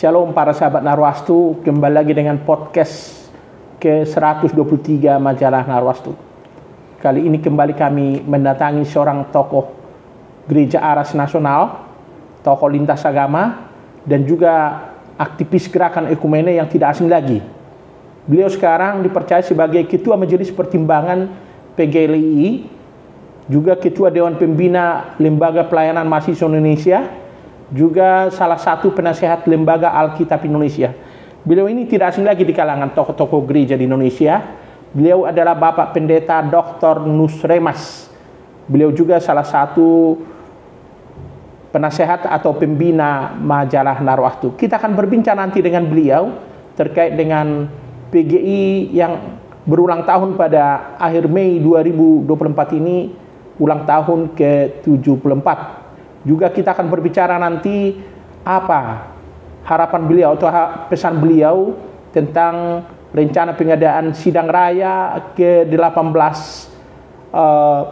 Shalom para sahabat Narwastu, kembali lagi dengan podcast ke-123 majalah Narwastu. Kali ini kembali kami mendatangi seorang tokoh Gereja Aras Nasional, tokoh lintas agama, dan juga aktivis gerakan ekumene yang tidak asing lagi. Beliau sekarang dipercaya sebagai Ketua Majelis Pertimbangan PGLII, juga Ketua Dewan Pembina Lembaga Pelayanan Mahasiswa Indonesia, juga salah satu penasehat Lembaga Alkitab Indonesia. Beliau ini tidak asing lagi di kalangan tokoh-tokoh gereja di Indonesia. Beliau adalah Bapak Pendeta Dr. Nusremas. Beliau juga salah satu penasehat atau pembina majalah Narwastu. Kita akan berbincang nanti dengan beliau terkait dengan PGI yang berulang tahun pada akhir Mei 2024 ini, ulang tahun ke-74. Juga kita akan berbicara nanti apa harapan beliau atau pesan beliau tentang rencana pengadaan sidang raya ke-18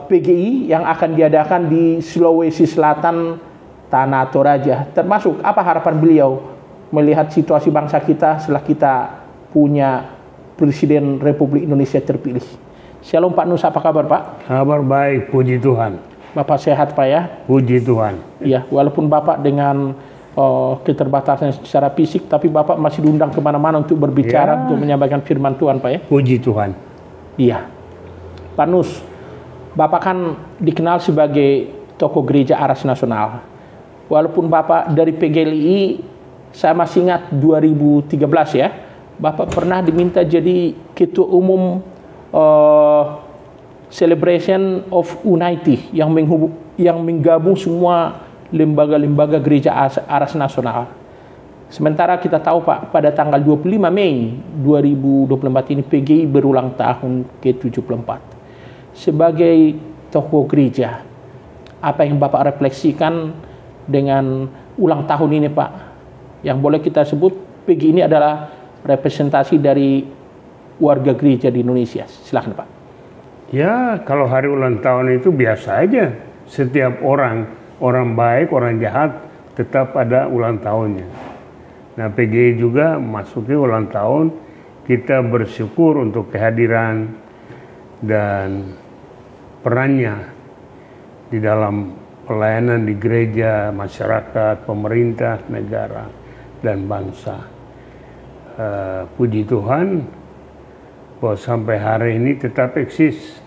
PGI yang akan diadakan di Sulawesi Selatan, Tanah Toraja. Termasuk apa harapan beliau melihat situasi bangsa kita setelah kita punya Presiden Republik Indonesia terpilih. Shalom Pak Nus, apa kabar Pak? Kabar baik, puji Tuhan. Bapak sehat Pak ya? Puji Tuhan. Ya, walaupun Bapak dengan keterbatasan secara fisik, tapi Bapak masih diundang kemana-mana untuk berbicara, untuk menyampaikan firman Tuhan Pak ya? Puji Tuhan. Iya. Pak Nus, Bapak kan dikenal sebagai tokoh gereja Aras Nasional. Walaupun Bapak dari PGLII, saya masih ingat 2013 ya, Bapak pernah diminta jadi Ketua Umum Celebration of Unity yang menggabung semua lembaga-lembaga gereja Aras Nasional. Sementara kita tahu Pak, pada tanggal 25 Mei 2024 ini PGI berulang tahun ke-74. Sebagai tokoh gereja, apa yang Bapak refleksikan dengan ulang tahun ini Pak? Yang boleh kita sebut PGI ini adalah representasi dari warga gereja di Indonesia. Silakan Pak. Ya, kalau hari ulang tahun itu biasa aja. Setiap orang baik, orang jahat, tetap ada ulang tahunnya. Nah, PGI juga masuki ulang tahun. Kita bersyukur untuk kehadiran dan perannya di dalam pelayanan di gereja, masyarakat, pemerintah, negara, dan bangsa. Puji Tuhan bahwa sampai hari ini tetap eksis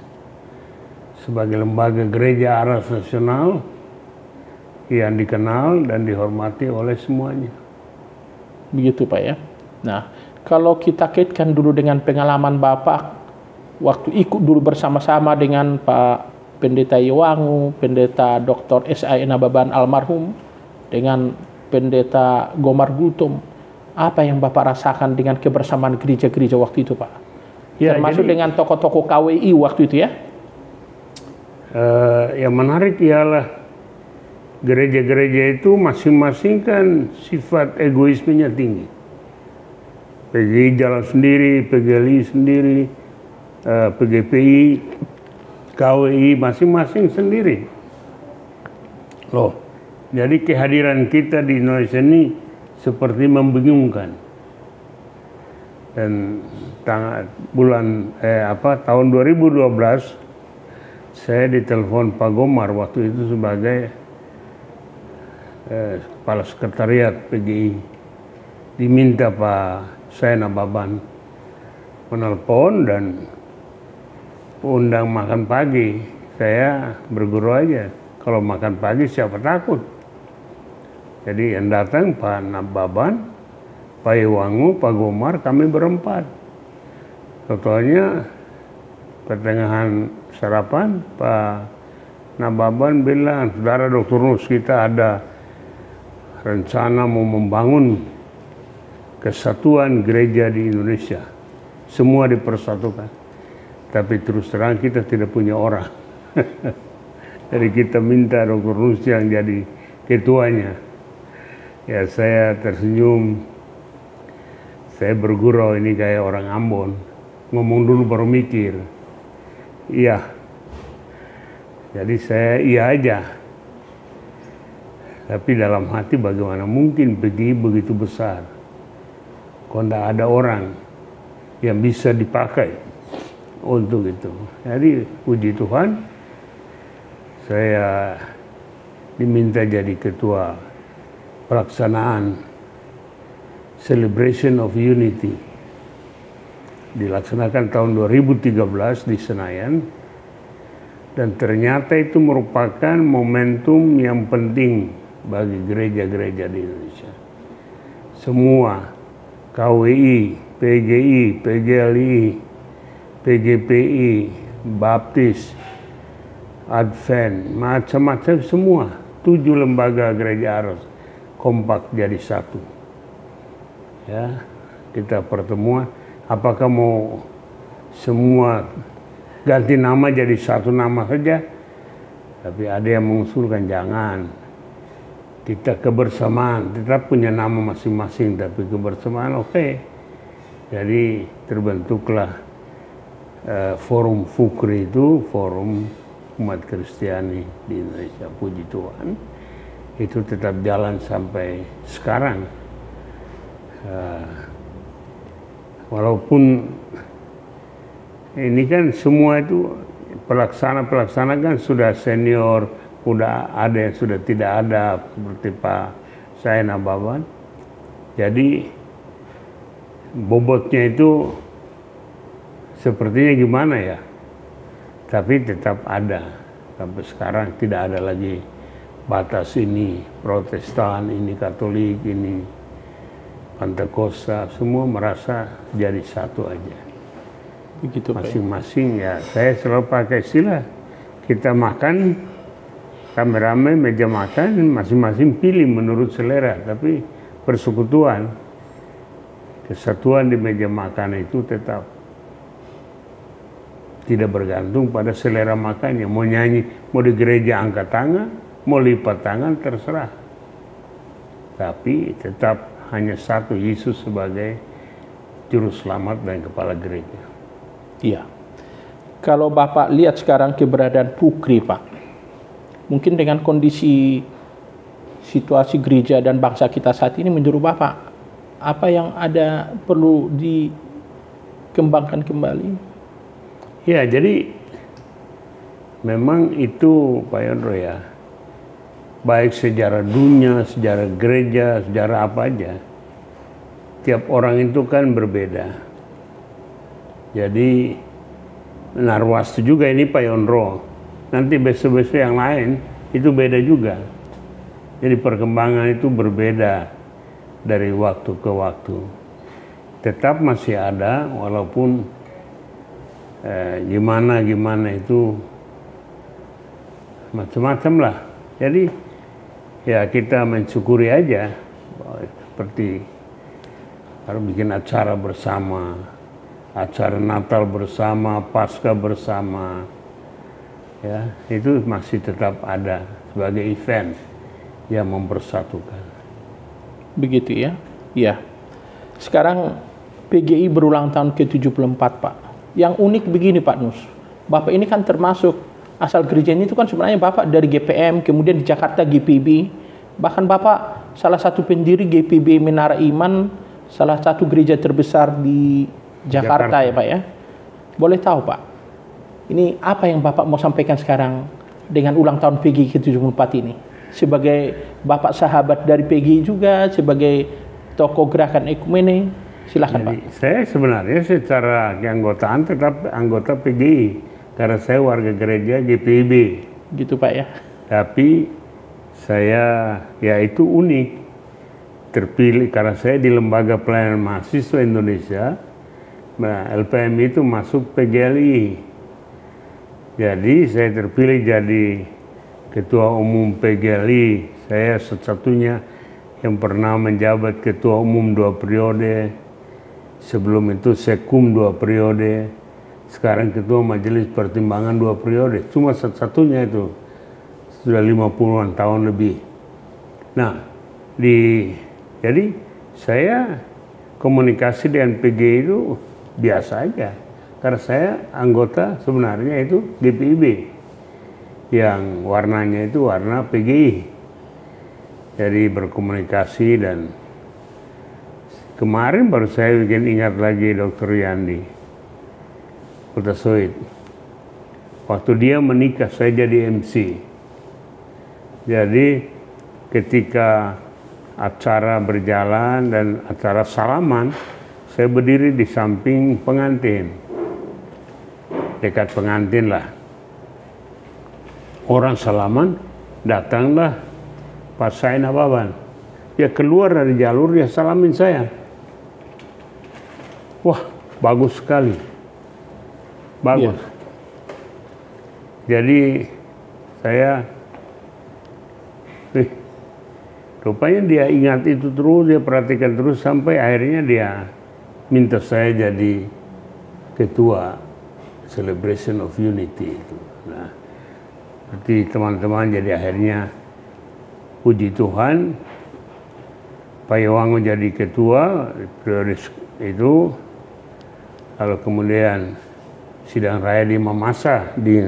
sebagai lembaga gereja Aras Nasional yang dikenal dan dihormati oleh semuanya. Begitu Pak ya. Nah, kalau kita kaitkan dulu dengan pengalaman Bapak waktu ikut dulu bersama-sama dengan Pak Pendeta Iwangu, Pendeta Dr. S.A. Nababan almarhum, dengan Pendeta Gomar Gultom, apa yang Bapak rasakan dengan kebersamaan gereja-gereja waktu itu Pak? Ya, termasuk dengan tokoh-tokoh KWI waktu itu ya? Yang menarik ialah gereja-gereja itu masing-masing kan sifat egoismenya tinggi. PGI jalan sendiri, PGLI sendiri, PGPI, KWI masing-masing sendiri. Loh, jadi kehadiran kita di Indonesia ini seperti membingungkan. Dan tahun 2012 saya ditelepon Pak Gomar waktu itu sebagai kepala sekretariat PGI, diminta Pak saya Nababan menelpon dan undang makan pagi. Saya berguru aja, kalau makan pagi siapa takut. Jadi yang datang Pak Nababan, Pak Iwangu, Pak Gomar, kami berempat. Totalnya pertengahan sarapan, Pak Nababan bilang, Saudara Dr. Nus, kita ada rencana mau membangun kesatuan gereja di Indonesia. Semua dipersatukan. Tapi terus terang kita tidak punya orang. Jadi kita minta Dr. Nus yang jadi ketuanya. Ya, saya tersenyum. Saya bergurau, ini kayak orang Ambon. Ngomong dulu baru mikir. Iya. Jadi saya iya aja. Tapi dalam hati bagaimana mungkin PGI begitu besar, kalau tidak ada orang yang bisa dipakai untuk itu. Jadi puji Tuhan, saya diminta jadi ketua pelaksanaan Celebration of Unity. Dilaksanakan tahun 2013 di Senayan. Dan ternyata itu merupakan momentum yang penting bagi gereja-gereja di Indonesia. Semua KWI, PGI, PGLI, PGPI, Baptis, Advent, macam-macam semua. 7 lembaga gereja harus kompak jadi satu. Ya, kita pertemuan. Apakah mau semua ganti nama jadi satu nama saja? Tapi ada yang mengusulkan jangan. Kita kebersamaan, tetap punya nama masing-masing, tapi kebersamaan oke. Jadi terbentuklah forum Fukri itu, forum umat Kristiani di Indonesia. Puji Tuhan, itu tetap jalan sampai sekarang. Walaupun ini kan semua itu pelaksana kan sudah senior, udah ada yang sudah tidak ada seperti Pak Saen Ababan. Jadi bobotnya itu sepertinya gimana ya, tapi tetap ada. Sampai sekarang tidak ada lagi batas ini Protestan, ini Katolik, ini Pentakosta, semua merasa jadi satu aja. Begitu, masing-masing ya. Saya selalu pakai istilah, kita makan rame-rame meja makan, masing-masing pilih menurut selera, tapi persekutuan, kesatuan di meja makan itu tetap tidak bergantung pada selera makannya. Mau nyanyi, mau di gereja angkat tangan, mau lipat tangan, terserah. Tapi tetap hanya satu, Yesus sebagai juru selamat dan kepala gereja. Iya. Kalau Bapak lihat sekarang keberadaan Pukri, Pak, mungkin dengan kondisi situasi gereja dan bangsa kita saat ini, menurut Bapak, apa yang ada perlu dikembangkan kembali? Ya, jadi memang itu Pak Yondro ya, baik sejarah dunia, sejarah gereja, sejarah apa aja, tiap orang itu kan berbeda. Jadi Narwastu juga ini Pak Yondro, nanti besok-besok yang lain itu beda juga. Jadi perkembangan itu berbeda dari waktu ke waktu. Tetap masih ada, walaupun gimana itu macam-macam lah. Jadi ya kita mensyukuri aja, seperti harus bikin acara bersama, acara Natal bersama, Paskah bersama, ya itu masih tetap ada sebagai event yang mempersatukan. Begitu ya? Iya. Sekarang PGI berulang tahun ke-74, Pak. Yang unik begini, Pak Nus. Bapak ini kan termasuk asal gerejanya itu kan sebenarnya Bapak dari GPM, kemudian di Jakarta GPB. Bahkan Bapak salah satu pendiri GPB Menara Iman, salah satu gereja terbesar di Jakarta ya Pak ya. Boleh tahu Pak, ini apa yang Bapak mau sampaikan sekarang dengan ulang tahun PGI ke-74 ini? Sebagai Bapak sahabat dari PGI juga, sebagai tokoh gerakan ekumene, silakan Pak. Saya sebenarnya secara keanggotaan tetap anggota PGI. Karena saya warga gereja GPIB. Gitu Pak ya. Tapi saya ya itu unik. Terpilih karena saya di Lembaga Pelayanan Mahasiswa Indonesia. Nah, LPM itu masuk PGLI. Jadi saya terpilih jadi Ketua Umum PGLI. Saya satu-satunya yang pernah menjabat Ketua Umum 2 periode. Sebelum itu Sekum 2 periode. Sekarang Ketua Majelis Pertimbangan 2 periode, cuma satu-satunya itu, sudah 50-an tahun lebih. Nah, jadi saya komunikasi dengan PGI itu biasa aja, karena saya anggota sebenarnya itu GPIB, yang warnanya itu warna PGI. Jadi berkomunikasi, dan kemarin baru saya bikin ingat lagi Dr. Yandi Putasoid. Waktu dia menikah saya jadi MC. Jadi ketika acara berjalan dan acara salaman, saya berdiri di samping pengantin, dekat pengantin lah. Orang salaman, datanglah Pak Said Nababan. Dia keluar dari jalur, dia salamin saya. Wah, bagus sekali. Bagus. Iya. Jadi saya, rupanya dia ingat itu terus, dia perhatikan terus, sampai akhirnya dia minta saya jadi ketua Celebration of Unity itu. Nah, seperti teman-teman, jadi akhirnya puji Tuhan Pak Iwango jadi ketua periode itu. Lalu kemudian sidang raya di Mamasa di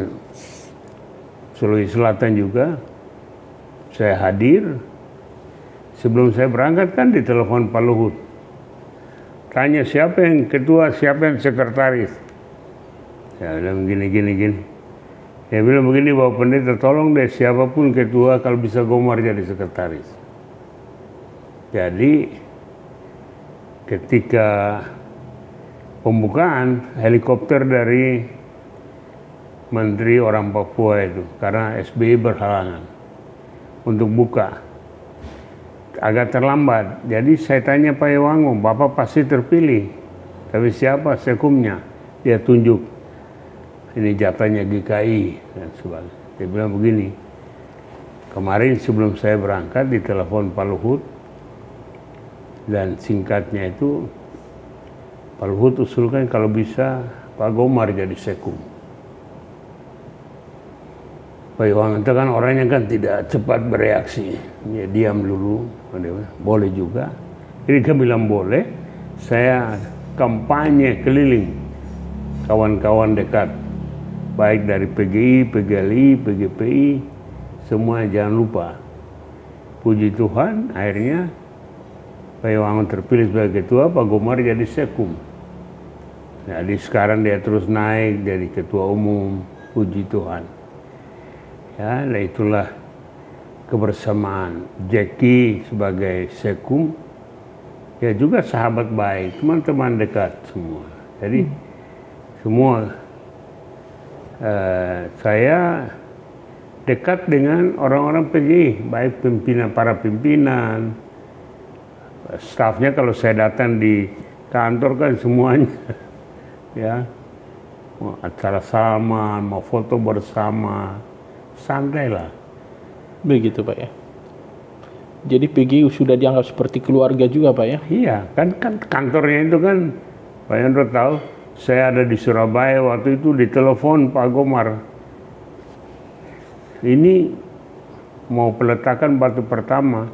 Sulawesi Selatan juga saya hadir. Sebelum saya berangkat kan ditelepon Pak Luhut, tanya siapa yang ketua, siapa yang sekretaris. Ya bilang gini. Dia bilang begini, Bapak Pendeta, tolong deh siapapun ketua, kalau bisa Gomar jadi sekretaris. Jadi ketika pembukaan, helikopter dari Menteri Orang Papua itu, karena SBY berhalangan untuk buka, agak terlambat. Jadi saya tanya Pak Iwango, Bapak pasti terpilih, tapi siapa sekumnya? Dia tunjuk, ini jatahnya GKI dan sebagainya. Dia bilang begini, kemarin sebelum saya berangkat ditelepon Pak Luhut, dan singkatnya itu Pak Luhut usulkan kalau bisa Pak Gomar jadi sekum. Pak Iwango itu kan orangnya kan tidak cepat bereaksi, ya diam dulu, boleh juga. Jadi dia bilang boleh. Saya kampanye keliling kawan-kawan dekat, baik dari PGI, PGLI, PGPI, semua jangan lupa. Puji Tuhan, akhirnya Pak Iwango terpilih sebagai ketua, Pak Gomar jadi sekum. Jadi sekarang dia terus naik jadi ketua umum, puji Tuhan. Ya, nah itulah kebersamaan. Jackie sebagai sekum, ya juga sahabat baik, teman-teman dekat semua. Jadi semua saya dekat dengan orang-orang PGI, baik pimpinan, para pimpinan, stafnya. Kalau saya datang di kantor kan semuanya, ya, mau acara salaman, mau foto bersama, santai lah. Begitu Pak ya. Jadi PGI sudah dianggap seperti keluarga juga Pak ya? Iya, kan kantornya itu kan, Pak Yandro tahu, saya ada di Surabaya waktu itu, ditelepon Pak Gomar. Ini mau peletakan batu pertama,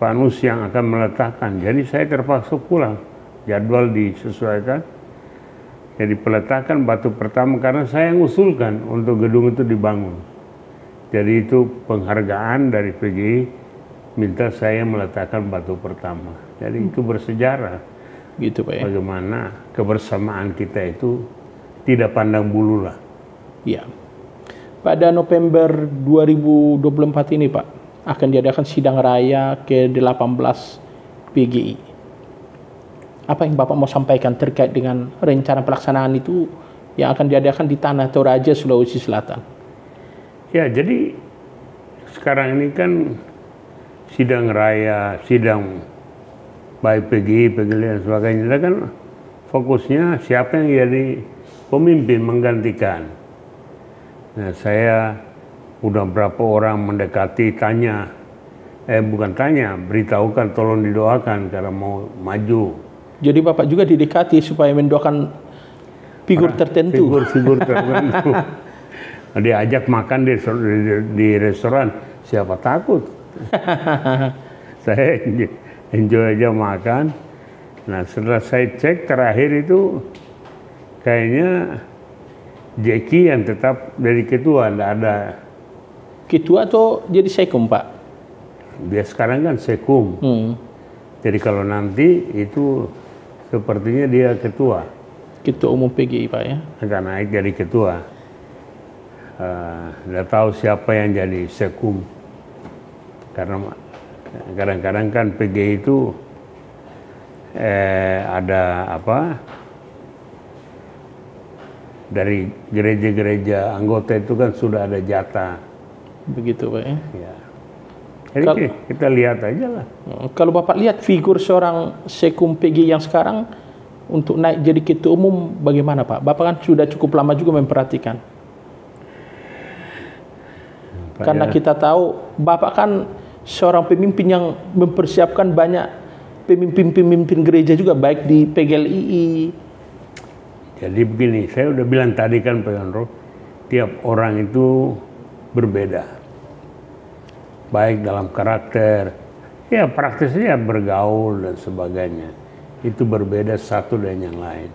Pak Nus yang akan meletakkan. Jadi saya terpaksa pulang, jadwal disesuaikan. Jadi peletakan batu pertama karena saya yang usulkan untuk gedung itu dibangun. Jadi itu penghargaan dari PGI, minta saya meletakkan batu pertama. Jadi itu bersejarah. Gitu Pak ya. Bagaimana kebersamaan kita itu tidak pandang bulu lah. Iya. Pada November 2024 ini Pak, akan diadakan sidang raya ke-18 PGI. Apa yang Bapak mau sampaikan terkait dengan rencana pelaksanaan itu yang akan diadakan di Tanah Toraja, Sulawesi Selatan? Ya, jadi sekarang ini kan sidang raya, sidang baik PGI, PGLI dan sebagainya, kan fokusnya siapa yang jadi pemimpin menggantikan. Nah, saya udah berapa orang mendekati, tanya, bukan tanya, beritahukan tolong didoakan karena mau maju. Jadi Bapak juga didekati supaya mendoakan figur tertentu. Figur tertentu. Diajak makan di restoran, siapa takut? Saya enjoy aja makan. Nah setelah saya cek terakhir itu kayaknya Jackie yang tetap dari ketua, enggak ada. Ketua atau jadi sekum Pak? Dia sekarang kan Sekum. Jadi kalau nanti itu sepertinya dia ketua. Ketua Umum PGI Pak ya? Akan naik jadi ketua. Tidak tahu siapa yang jadi Sekum. Karena kadang-kadang kan PGI itu ada apa? Dari gereja-gereja anggota itu kan sudah ada jatah. Begitu Pak ya? Ya. Jadi kita lihat aja lah. Kalau Bapak lihat figur seorang Sekum PGI yang sekarang untuk naik jadi ketua umum bagaimana Pak? Bapak kan sudah cukup lama juga memperhatikan. Karena kita tahu Bapak kan seorang pemimpin yang mempersiapkan banyak pemimpin-pemimpin gereja juga baik di PGLII. Jadi begini, saya udah bilang tadi kan Pak Yonro, tiap orang itu berbeda. Baik dalam karakter, ya praktisnya bergaul dan sebagainya. Itu berbeda satu dan yang lain.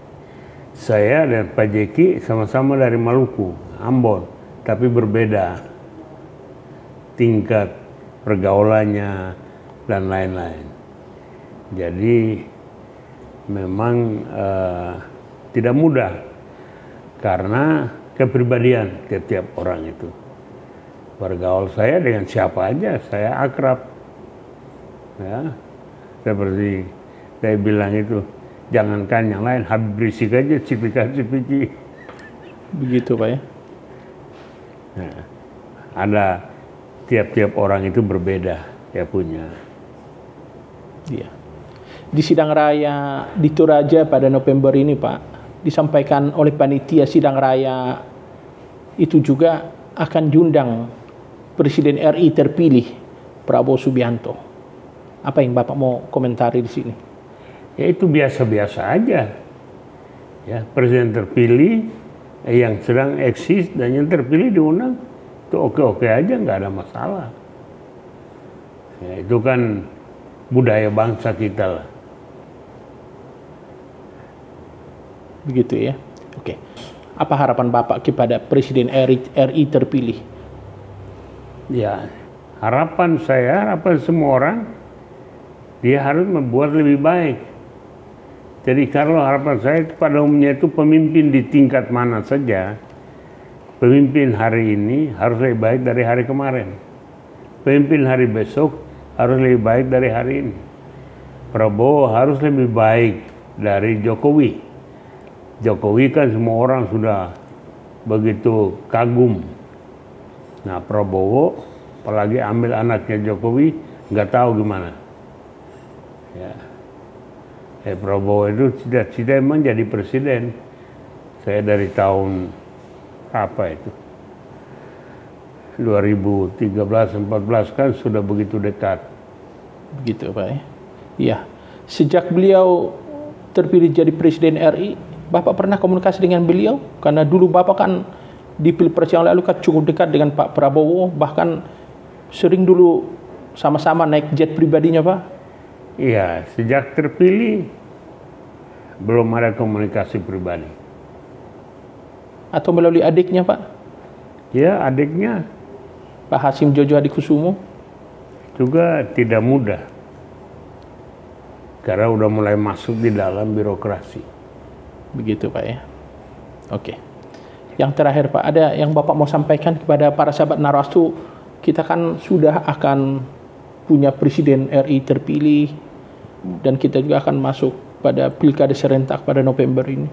Saya dan Pak Jeki sama-sama dari Maluku, Ambon, tapi berbeda tingkat pergaulannya dan lain-lain. Jadi memang tidak mudah karena kepribadian tiap-tiap orang itu. Bergaul saya dengan siapa aja, saya akrab. Ya, seperti saya bilang itu, jangankan yang lain, habis berisik aja, cipika-cipiki. Begitu Pak ya? Nah, ada tiap-tiap orang itu berbeda, dia punya. Iya. Di sidang raya di Toraja pada November ini Pak, disampaikan oleh panitia sidang raya itu juga akan diundang Presiden RI terpilih Prabowo Subianto. Apa yang Bapak mau komentari di sini? Ya itu biasa-biasa aja. Ya, presiden terpilih yang sedang eksis dan yang terpilih diundang itu oke-oke aja, nggak ada masalah. Ya, itu kan budaya bangsa kita lah. Begitu ya. Oke. Apa harapan Bapak kepada Presiden RI terpilih? Ya, harapan saya, harapan semua orang, dia harus membuat lebih baik. Jadi kalau harapan saya pada umumnya itu pemimpin di tingkat mana saja, pemimpin hari ini harus lebih baik dari hari kemarin. Pemimpin hari besok harus lebih baik dari hari ini. Prabowo harus lebih baik dari Jokowi. Jokowi kan semua orang sudah begitu kagum. Nah Prabowo, apalagi ambil anaknya Jokowi, nggak tahu gimana. Ya, Prabowo itu cita-cita emang jadi presiden. Saya dari tahun apa itu? 2013-14 kan sudah begitu dekat. Begitu Pak ya. Iya. Sejak beliau terpilih jadi Presiden RI, Bapak pernah komunikasi dengan beliau? Karena dulu Bapak kan di Pilpres yang lalu kan cukup dekat dengan Pak Prabowo, bahkan sering dulu sama-sama naik jet pribadinya Pak. Iya, sejak terpilih belum ada komunikasi pribadi. Atau melalui adiknya Pak? Ya, adiknya Pak Hasim Jojo Hadikusumo juga tidak mudah karena udah mulai masuk di dalam birokrasi. Begitu Pak ya. Oke. Yang terakhir Pak, ada yang Bapak mau sampaikan kepada para sahabat Narwastu? Kita kan sudah akan punya Presiden RI terpilih dan kita juga akan masuk pada pilkada serentak pada November ini.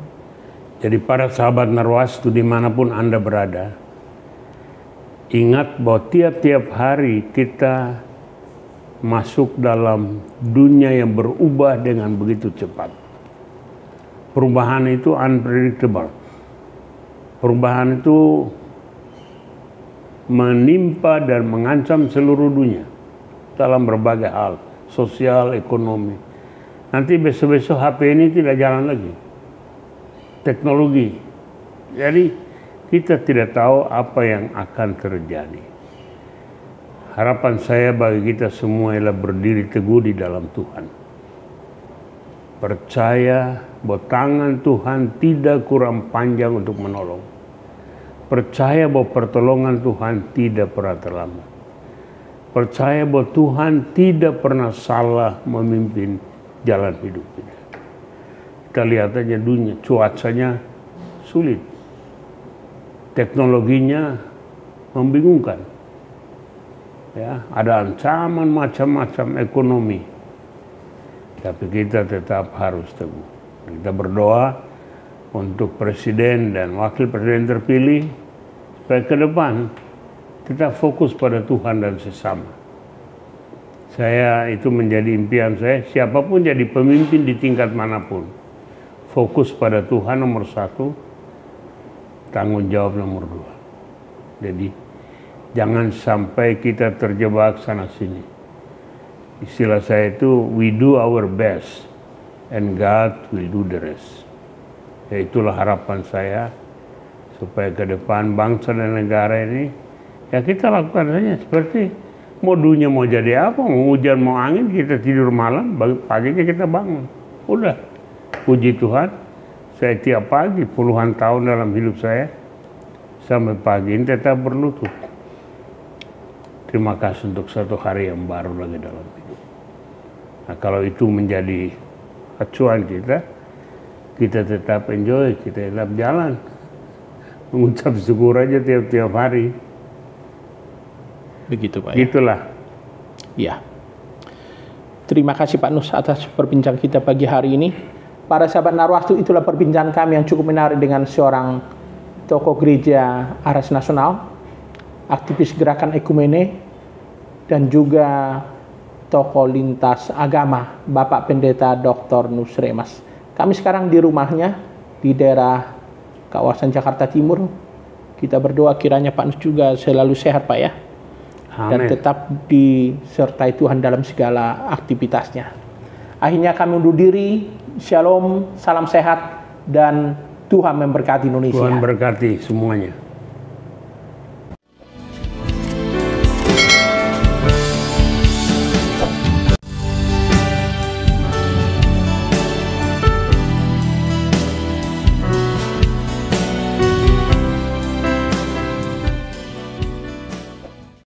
Jadi para sahabat Narwastu dimanapun Anda berada, ingat bahwa tiap-tiap hari kita masuk dalam dunia yang berubah dengan begitu cepat. Perubahan itu unpredictable. Perubahan itu menimpa dan mengancam seluruh dunia dalam berbagai hal, sosial, ekonomi. Nanti besok-besok HP ini tidak jalan lagi. Teknologi. Jadi kita tidak tahu apa yang akan terjadi. Harapan saya bagi kita semua ialah berdiri teguh di dalam Tuhan. Percaya bahwa tangan Tuhan tidak kurang panjang untuk menolong. Percaya bahwa pertolongan Tuhan tidak pernah terlambat. percaya bahwa Tuhan tidak pernah salah memimpin jalan hidup kita. Kita lihat aja dunia, cuacanya sulit, teknologinya membingungkan, ya, ada ancaman macam-macam ekonomi, tapi kita tetap harus teguh. Kita berdoa untuk presiden dan wakil presiden terpilih supaya ke depan kita fokus pada Tuhan dan sesama. Saya itu menjadi impian saya, siapapun jadi pemimpin di tingkat manapun, fokus pada Tuhan nomor 1, tanggung jawab nomor 2. Jadi jangan sampai kita terjebak sana sini. Istilah saya itu, we do our best and God will do the rest. Ya, itulah harapan saya supaya ke depan bangsa dan negara ini ya kita lakukan saja seperti modunya mau jadi apa, mau hujan mau angin kita tidur malam, paginya kita bangun. Udah, puji Tuhan, saya tiap pagi puluhan tahun dalam hidup saya sampai pagi ini tetap berlutut. Terima kasih untuk satu hari yang baru lagi dalam hidup. Nah, kalau itu menjadi acuan kita tetap enjoy, kita tetap jalan, mengucap syukur aja tiap-tiap hari. Begitu Pak. Itulah. Ya. Terima kasih Pak Nus atas perbincangan kita pagi hari ini. Para sahabat Narwastu, itulah perbincangan kami yang cukup menarik dengan seorang tokoh gereja Aras Nasional, aktivis gerakan ekumene, dan juga tokoh lintas agama, Bapak Pendeta Dr. Nus Remas. Kami sekarang di rumahnya di daerah kawasan Jakarta Timur. Kita berdoa kiranya Pak Nus juga selalu sehat Pak ya. Dan tetap disertai Tuhan dalam segala aktivitasnya. Akhirnya kami undur diri. Shalom, salam sehat, dan Tuhan memberkati Indonesia. Tuhan berkati semuanya.